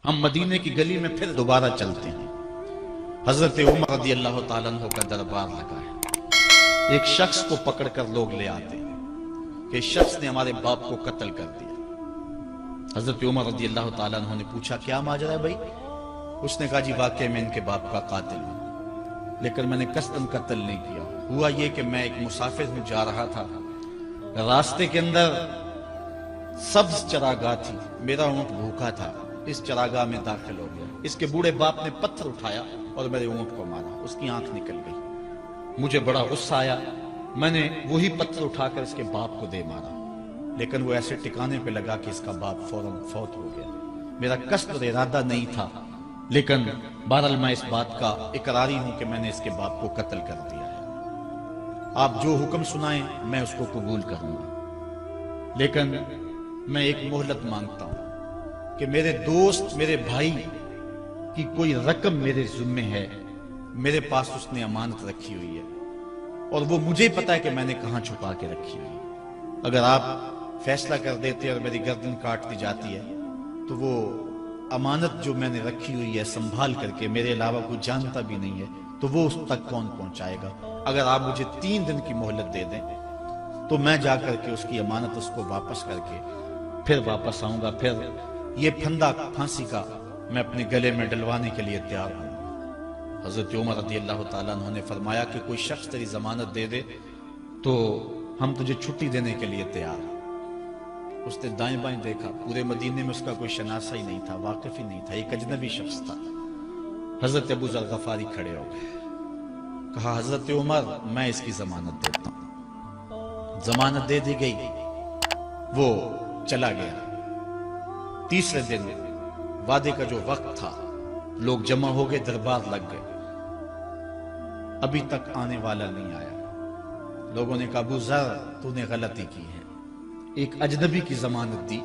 ہم مدینے کی گلی میں پھر دوبارہ چلتے ہیں۔ حضرت عمر رضی اللہ تعالیٰ عنہ کا دربار لگا ہے۔ ایک شخص کو پکڑ کر لوگ لے آتے ہیں کہ اس شخص نے ہمارے باپ کو قتل کر دیا۔ حضرت عمر رضی اللہ تعالیٰ عنہ نے پوچھا کیا ماجرا ہے بھائی؟ اس نے کہا جی واقعی میں ان کے باپ کا قاتل ہوں، لیکن میں نے قصداً قتل نہیں کیا۔ ہوا یہ کہ میں ایک مسافر ہوں، جا رہا تھا، راستے کے اندر سبز چراگاہ تھی، میرا اونٹ بھوکا تھا، اس چراگاہ میں داخل ہو گیا۔ اس کے بوڑھے باپ نے پتھر اٹھایا اور میرے اونٹ کو مارا، اس کی آنکھ نکل گئی۔ مجھے بڑا غصہ آیا، میں نے وہی پتھر اٹھا کر اس کے باپ کو دے مارا، لیکن وہ ایسے ٹکانے پہ لگا کہ اس کا باپ فوراً فوت ہو گیا۔ میرا قصد اور ارادہ نہیں تھا، لیکن بہرحال میں اس بات کا اقراری ہوں کہ میں نے اس کے باپ کو قتل کر دیا ہے۔ آپ جو حکم سنائیں میں اس کو قبول کروں گا، لیکن میں ایک مہلت مانگتا ہوں کہ میرے دوست، میرے بھائی کی کوئی رقم میرے ذمے ہے، میرے پاس اس نے امانت رکھی ہوئی ہے اور وہ مجھے پتا ہے کہ میں نے کہاں چھپا کے رکھی ہوئی ہے۔ اگر آپ فیصلہ کر دیتے اور میری گردن کاٹ دی جاتی ہے تو وہ امانت جو میں نے رکھی ہوئی ہے سنبھال کر کے، میرے علاوہ کوئی جانتا بھی نہیں ہے، تو وہ اس تک کون پہنچائے گا؟ اگر آپ مجھے 3 دن کی مہلت دے دیں تو میں جا کر کے اس کی امانت اس کو واپس کر کے پھر واپس آؤں گا، پھر یہ پھندا پھانسی کا میں اپنے گلے میں ڈلوانے کے لیے تیار ہوں۔ حضرت عمر رضی اللہ تعالیٰ عنہ نے فرمایا کہ کوئی شخص تیری ضمانت دے دے تو ہم تجھے چھٹی دینے کے لیے تیار ہیں۔ اس نے دائیں بائیں دیکھا، پورے مدینے میں اس کا کوئی شناسہ ہی نہیں تھا، واقف ہی نہیں تھا، ایک اجنبی شخص تھا۔ حضرت ابو ذر غفاری کھڑے ہو گئے، کہا حضرت عمر میں اس کی ضمانت دیتا ہوں۔ ضمانت دے دی گئی، وہ چلا گیا۔ تیسرے دن وعدے کا جو وقت تھا، لوگ جمع ہو گئے، دربار لگ گئے، ابھی تک آنے والا نہیں آیا۔ لوگوں نے کہا ابو ذر تو نے غلطی کی ہے، ایک اجنبی کی ضمانت دی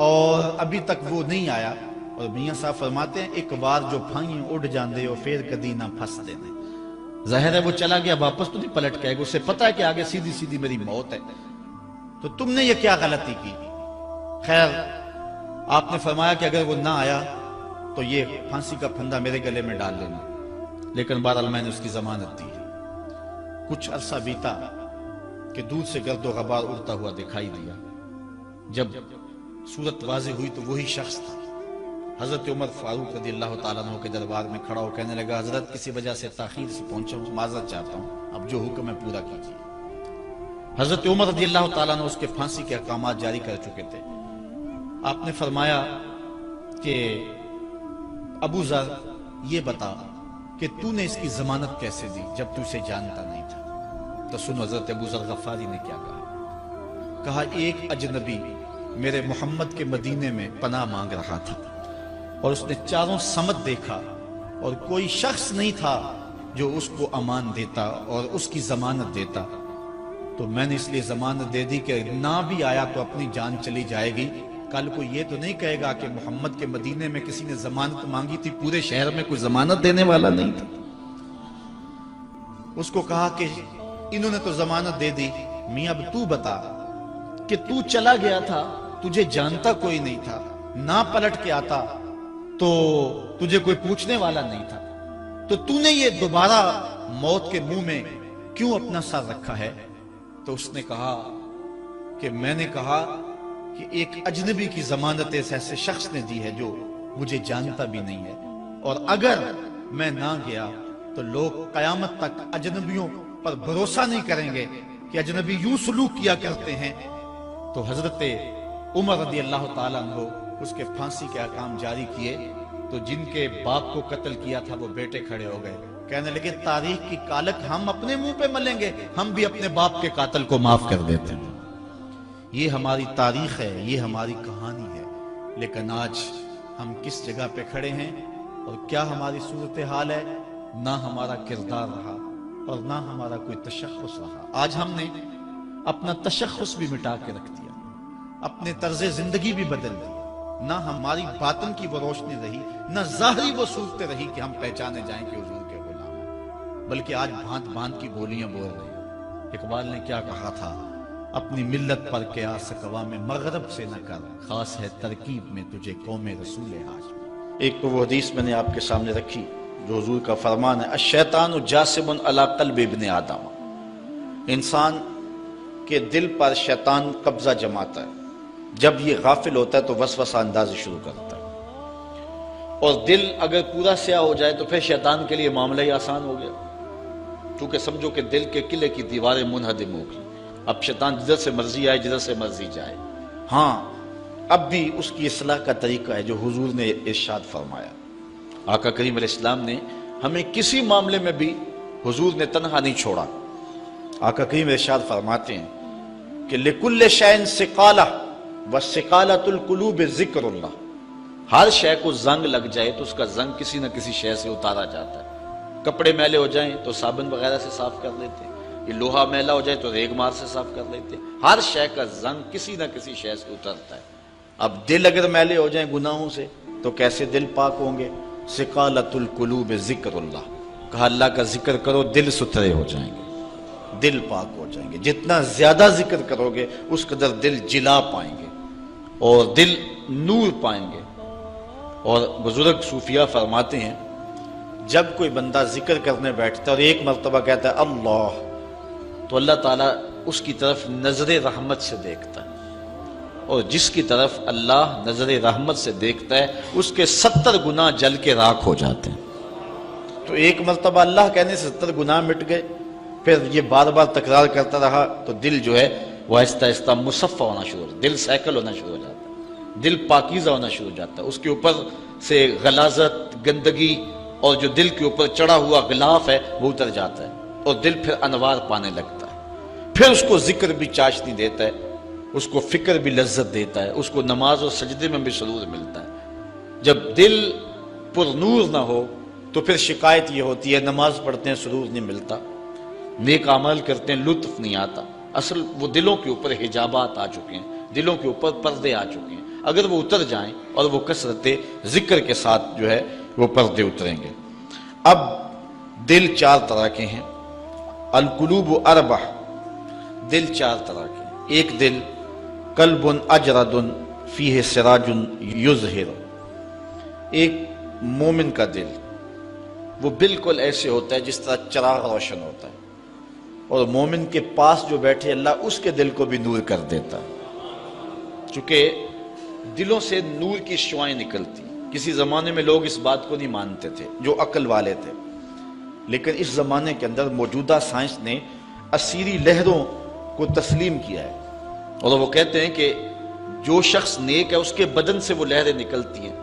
اور ابھی تک وہ نہیں آیا۔ اور میاں صاحب فرماتے ہیں ایک بار جو پھائیں اڑ جاندے ہو پھر کدی نہ پھنس دینے۔ ظاہر ہے وہ چلا گیا، واپس تو نہیں پلٹ کے آئے گا، اسے پتا ہے کہ آگے سیدھی سیدھی میری موت ہے، تو تم نے یہ کیا غلطی کی؟ خیر آپ نے فرمایا کہ اگر وہ نہ آیا تو یہ پھانسی کا پھندا میرے گلے میں ڈال لینا، لیکن بہرحال میں نے اس کی ضمانت دی۔ کچھ عرصہ بیتا کہ دور سے گرد و غبار اڑتا ہوا دکھائی دیا۔ جب صورت واضح ہوئی تو وہی شخص تھا۔ حضرت عمر فاروق رضی اللہ تعالیٰ عنہ کے دربار میں کھڑا ہو کہنے لگا حضرت کسی وجہ سے تاخیر سے پہنچا ہوں، معذرت چاہتا ہوں، اب جو حکم ہے پورا کیجیے۔ حضرت عمر رضی اللہ تعالیٰ عنہ اس کے پھانسی کے احکامات جاری کر چکے تھے۔ آپ نے فرمایا کہ ابو ذر یہ بتا کہ تو نے اس کی ضمانت کیسے دی جب تو اسے جانتا نہیں تھا؟ تو سنو حضرت ابو ذر غفاری نے کیا کہا۔ کہا ایک اجنبی میرے محمد کے مدینے میں پناہ مانگ رہا تھا اور اس نے چاروں سمت دیکھا اور کوئی شخص نہیں تھا جو اس کو امان دیتا اور اس کی ضمانت دیتا، تو میں نے اس لیے ضمانت دے دی کہ نہ بھی آیا تو اپنی جان چلی جائے گی، کل کو یہ تو نہیں کہے گا کہ محمد کے مدینے میں کسی نے ضمانت مانگی تھی، پورے شہر میں کوئی ضمانت دینے والا نہیں تھا۔ اس کو کہا کہ انہوں نے تو ضمانت دے دی، میاں اب تو بتا کہ تو چلا گیا تھا، تجھے جانتا کوئی نہیں تھا، نہ پلٹ کے آتا تو تجھے کوئی پوچھنے والا نہیں تھا، تو تو نے یہ دوبارہ موت کے منہ میں کیوں اپنا سر رکھا ہے؟ تو اس نے کہا کہ میں نے کہا کہ ایک اجنبی کی ضمانت اس ایسے شخص نے دی ہے جو مجھے جانتا بھی نہیں ہے، اور اگر میں نہ گیا تو لوگ قیامت تک اجنبیوں پر بھروسہ نہیں کریں گے کہ اجنبی یوں سلوک کیا کرتے ہیں۔ تو حضرت عمر رضی اللہ تعالیٰ عنہ اس کے پھانسی کے احکام جاری کیے، تو جن کے باپ کو قتل کیا تھا وہ بیٹے کھڑے ہو گئے، کہنے لگے تاریخ کی کالک ہم اپنے منہ پہ ملیں گے، ہم بھی اپنے باپ کے قاتل کو معاف کر دیتے ہیں۔ یہ ہماری تاریخ ہے، یہ ہماری کہانی ہے، لیکن آج ہم کس جگہ پہ کھڑے ہیں اور کیا ہماری صورتحال ہے؟ نہ ہمارا کردار رہا اور نہ ہمارا کوئی تشخص رہا۔ آج ہم نے اپنا تشخص بھی مٹا کے رکھ دیا، اپنے طرز زندگی بھی بدل دی، نہ ہماری باطن کی وہ روشنی رہی، نہ ظاہری وہ صورت رہی کہ ہم پہچانے جائیں کہ حضور کے غلام ہیں، بلکہ آج بھانت بھانت کی بولیاں بول رہے ہیں۔ اقبال نے کیا کہا تھا اپنی ملت پر قیاس اقوام مغرب سے نہ کر، خاص ہے ترکیب میں تجھے قوم رسول ہاشم۔ ایک تو وہ حدیث میں نے آپ کے سامنے رکھی جو حضور کا فرمان ہے، الشیطان جاسم علی قلب ابن آدم، انسان کے دل پر شیطان قبضہ جماتا ہے، جب یہ غافل ہوتا ہے تو وسوسہ اندازی شروع کرتا ہے، اور دل اگر پورا سیاہ ہو جائے تو پھر شیطان کے لیے معاملہ ہی آسان ہو گیا، کیونکہ سمجھو کہ دل کے قلعے کی دیواریں منہدم ہو گئی، اب شیطان جدھر سے مرضی آئے جدھر سے مرضی جائے۔ ہاں اب بھی اس کی اصلاح کا طریقہ ہے جو حضور نے ارشاد فرمایا۔ آقا کریم علیہ السلام نے ہمیں کسی معاملے میں بھی حضور نے تنہا نہیں چھوڑا۔ آقا کریم ارشاد فرماتے ہیں کہ لِكُلِّ شَيْءٍ سِقَالَةٌ وَالسِّقَالَةُ الْقُلُوبِ ذِكْرُ اللَّهِ، ہر شے کو زنگ لگ جائے تو اس کا زنگ کسی نہ کسی شے سے اتارا جاتا ہے۔ کپڑے میلے ہو جائیں تو صابن وغیرہ سے صاف کر لیتے ہیں، یہ لوہا میلا ہو جائے تو ریگ مار سے صاف کر لیتے ہیں، ہر شے کا زنگ کسی نہ کسی شے سے اترتا ہے۔ اب دل اگر میلے ہو جائیں گناہوں سے تو کیسے دل پاک ہوں گے؟ سقالۃ القلوب ذکر اللہ، کہا اللہ کا ذکر کرو دل ستھرے ہو جائیں گے، دل پاک ہو جائیں گے، جتنا زیادہ ذکر کرو گے اس قدر دل جلا پائیں گے اور دل نور پائیں گے۔ اور بزرگ صوفیہ فرماتے ہیں جب کوئی بندہ ذکر کرنے بیٹھتا ہے اور ایک مرتبہ کہتا ہے اللہ، تو اللہ تعالیٰ اس کی طرف نظر رحمت سے دیکھتا ہے، اور جس کی طرف اللہ نظر رحمت سے دیکھتا ہے اس کے 70 گناہ جل کے راکھ ہو جاتے ہیں۔ تو ایک مرتبہ اللہ کہنے سے 70 گناہ مٹ گئے، پھر یہ بار بار تکرار کرتا رہا تو دل جو ہے وہ آہستہ آہستہ مصفہ ہونا شروع ہو جاتا ہے، دل سیکل ہونا شروع ہو جاتا ہے، دل پاکیزہ ہونا شروع ہو جاتا ہے، اس کے اوپر سے غلاظت، گندگی اور جو دل کے اوپر چڑھا ہوا غلاف ہے وہ اتر جاتا ہے، اور دل پھر انوار پانے لگتا ہے، پھر اس کو ذکر بھی چاشنی دیتا ہے، اس کو فکر بھی لذت دیتا ہے، اس کو نماز اور سجدے میں بھی سرور ملتا ہے۔ جب دل پر نور نہ ہو تو پھر شکایت یہ ہوتی ہے نماز پڑھتے ہیں سرور نہیں ملتا، نیک عمل کرتے ہیں لطف نہیں آتا۔ اصل وہ دلوں کے اوپر حجابات آ چکے ہیں، دلوں کے اوپر پردے آ چکے ہیں، اگر وہ اتر جائیں اور وہ کثرت ذکر کے ساتھ جو ہے وہ پردے اتریں گے۔ اب دل 4 طرح کے ہیں، القلوب اربع، دل 4 طرح کے ہیں۔ ایک دل قلب اجرد فیہ سراج یظہر، ایک مومن کا دل وہ بالکل ایسے ہوتا ہے جس طرح چراغ روشن ہوتا ہے، اور مومن کے پاس جو بیٹھے اللہ اس کے دل کو بھی نور کر دیتا ہے، چونکہ دلوں سے نور کی شعائیں نکلتی۔ کسی زمانے میں لوگ اس بات کو نہیں مانتے تھے جو عقل والے تھے، لیکن اس زمانے کے اندر موجودہ سائنس نے اسیری لہروں کو تسلیم کیا ہے، اور وہ کہتے ہیں کہ جو شخص نیک ہے اس کے بدن سے وہ لہریں نکلتی ہیں،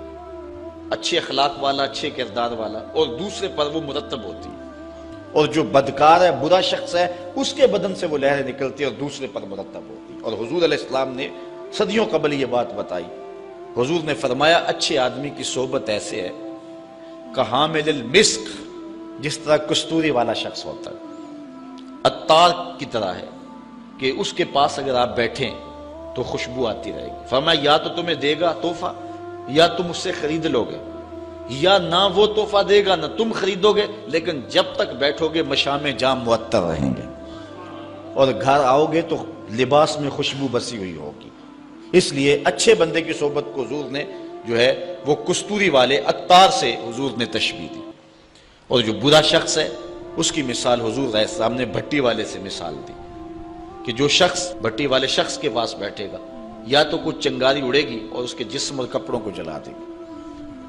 اچھے اخلاق والا، اچھے کردار والا، اور دوسرے پر وہ مرتب ہوتی ہیں، اور جو بدکار ہے، برا شخص ہے، اس کے بدن سے وہ لہریں نکلتی ہیں اور دوسرے پر مرتب ہوتی ہیں۔ اور حضور علیہ السلام نے صدیوں قبل یہ بات بتائی۔ حضور نے فرمایا اچھے آدمی کی صحبت ایسے ہے کہ حامل المسک، جس طرح کستوری والا شخص ہوتا ہے، عطار کی طرح ہے کہ اس کے پاس اگر آپ بیٹھیں تو خوشبو آتی رہے گی۔ فرمایا یا تو تمہیں دے گا تحفہ، یا تم اس سے خرید لو گے، یا نہ وہ تحفہ دے گا نہ تم خریدو گے، لیکن جب تک بیٹھو گے مشام جام معطر رہیں گے، اور گھر آؤ گے تو لباس میں خوشبو بسی ہوئی ہوگی۔ اس لیے اچھے بندے کی صحبت کو حضور نے جو ہے وہ کستوری والے عطار سے حضور نے تشبیہ دی، اور جو برا شخص ہے اس کی مثال حضور علیہ السلام نے بھٹی والے سے مثال دی کہ جو شخص بھٹی والے شخص کے پاس بیٹھے گا یا تو کچھ چنگاری اڑے گی اور اس کے جسم اور کپڑوں کو جلا دے گی،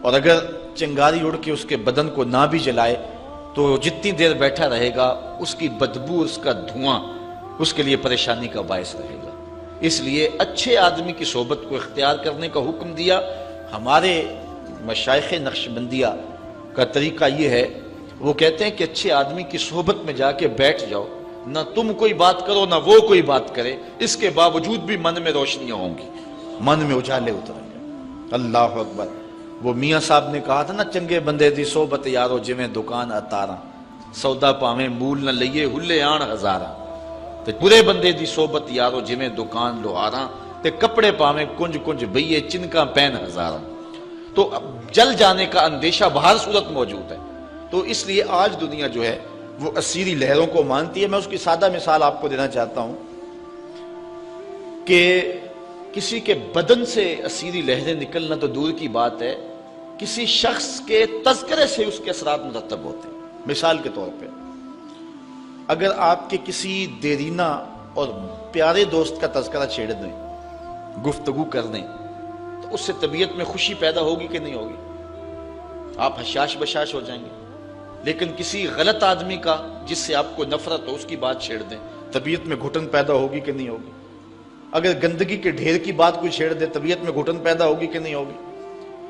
اور اگر چنگاری اڑ کے اس کے بدن کو نہ بھی جلائے تو جتنی دیر بیٹھا رہے گا اس کی بدبو، اس کا دھواں اس کے لیے پریشانی کا باعث رہے گا۔ اس لیے اچھے آدمی کی صحبت کو اختیار کرنے کا حکم دیا۔ ہمارے مشائخ نقشبندیہ کا طریقہ یہ ہے، وہ کہتے ہیں کہ اچھے آدمی کی صحبت میں جا کے بیٹھ جاؤ، نہ تم کوئی بات کرو نہ وہ کوئی بات کرے، اس کے باوجود بھی من میں روشنیاں ہوں گی، من میں اجالے اتریں گے۔ اللہ اکبر۔ وہ میاں صاحب نے کہا تھا نا، چنگے بندے دی صحبت یارو جویں دکان اتاراں، سودا پاویں مول نہ لئیے ہلے آن ہزاراں، تے برے بندے دی صحبت یارو جویں دکان لوہاراں، تے کپڑے پاویں کنج کنج بئیے چنکاں پین ہزاراں۔ تو اب جل جانے کا اندیشہ بہر صورت موجود ہے۔ تو اس لیے آج دنیا جو ہے وہ اسیری لہروں کو مانتی ہے۔ میں اس کی سادہ مثال آپ کو دینا چاہتا ہوں کہ کسی کے بدن سے اسیری لہریں نکلنا تو دور کی بات ہے، کسی شخص کے تذکرے سے اس کے اثرات مرتب ہوتے ہیں۔ مثال کے طور پہ اگر آپ کے کسی دیرینہ اور پیارے دوست کا تذکرہ چھیڑ دیں، گفتگو کر دیں، تو اس سے طبیعت میں خوشی پیدا ہوگی کہ نہیں ہوگی؟ آپ حشاش بشاش ہو جائیں گے۔ لیکن کسی غلط آدمی کا جس سے آپ کو نفرت ہو، اس کی بات چھیڑ دیں، طبیعت میں گھٹن پیدا ہوگی کہ نہیں ہوگی؟ اگر گندگی کے ڈھیر کی بات کوئی چھیڑ دے، طبیعت میں گھٹن پیدا ہوگی کہ نہیں ہوگی؟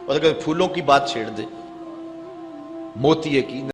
اور اگر پھولوں کی بات چھیڑ دے، موتیے کی